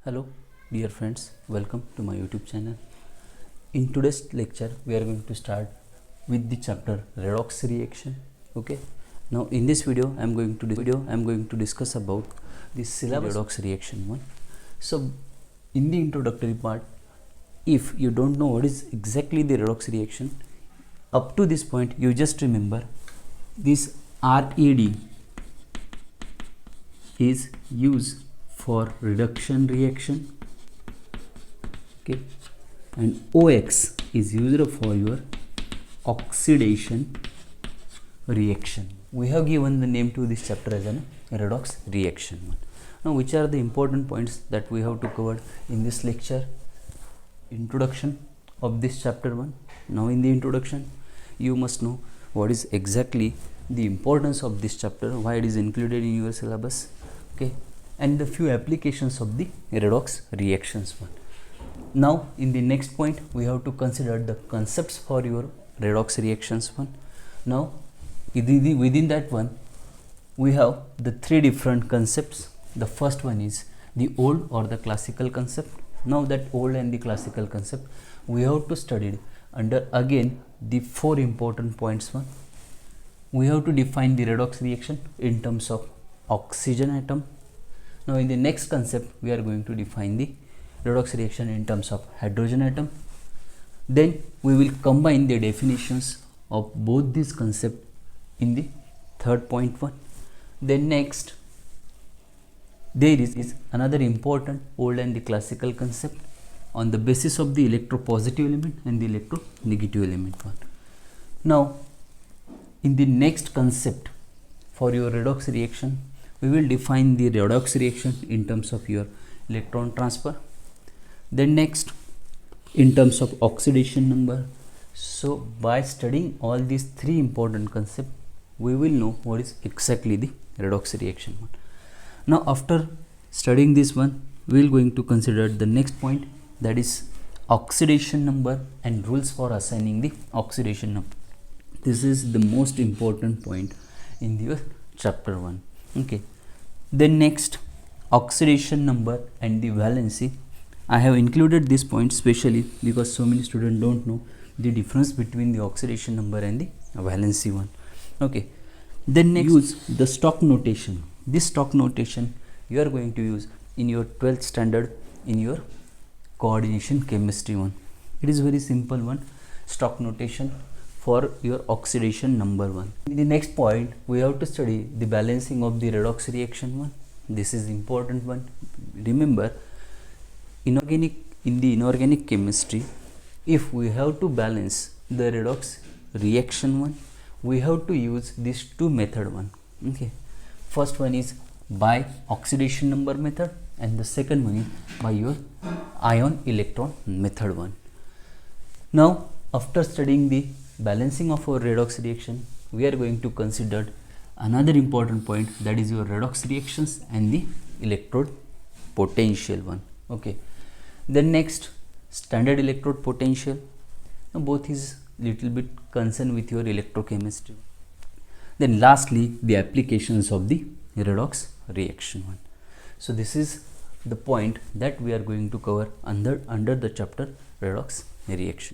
Hello dear friends, welcome to my YouTube channel. In today's lecture we are going to start with the chapter redox reaction. Okay, now in this video I am going to discuss about the syllabus redox reaction one. So in the introductory part, if you don't know what is exactly the redox reaction, up to this point you just remember this RED is used for reduction reaction, okay, and OX is used for your oxidation reaction. We have given the name to this chapter as a redox reaction. Now, which are the important points that we have to cover in this lecture? Introduction of this chapter 1. Now, in the introduction, you must know what is exactly the importance of this chapter, why it is included in your syllabus, okay, and the few applications of the redox reactions one. Now in the next point we have to consider the concepts for your redox reactions one. Now within that one we have the three different concepts. The first one is the old or the classical concept. Now that old and the classical concept we have to study under again the four important points one. We have to define the redox reaction in terms of oxygen atom. Now in the next concept we are going to define the redox reaction in terms of hydrogen atom. Then we will combine the definitions of both these concepts in the third point one. Then next there is another important old and the classical concept on the basis of the electropositive element and the electronegative element one. Now in the next concept for your redox reaction we will define the redox reaction in terms of your electron transfer. Then next in terms of oxidation number. So by studying all these three important concepts we will know what is exactly the redox reaction one. Now after studying this one we will going to consider the next point, that is oxidation number and rules for assigning the oxidation number. This is the most important point in your chapter 1. Okay, then next oxidation number and the valency. I have included this point specially because so many students don't know the difference between the oxidation number and the valency one. Okay, then next use the stock notation. This stock notation you are going to use in your 12th standard in your coordination chemistry one. It is very simple one, stock notation for your oxidation number one. In the next point we have to study the balancing of the redox reaction one. This is important one. Remember in the inorganic chemistry, if we have to balance the redox reaction one, we have to use these two method one. Okay, first one is by oxidation number method and the second one is by your ion electron method one. Now after studying the balancing of our redox reaction we are going to consider another important point, that is your redox reactions and the electrode potential one. Okay, then next standard electrode potential. Now both is little bit concerned with your electrochemistry. Then lastly the applications of the redox reaction one. So this is the point that we are going to cover under the chapter redox reaction.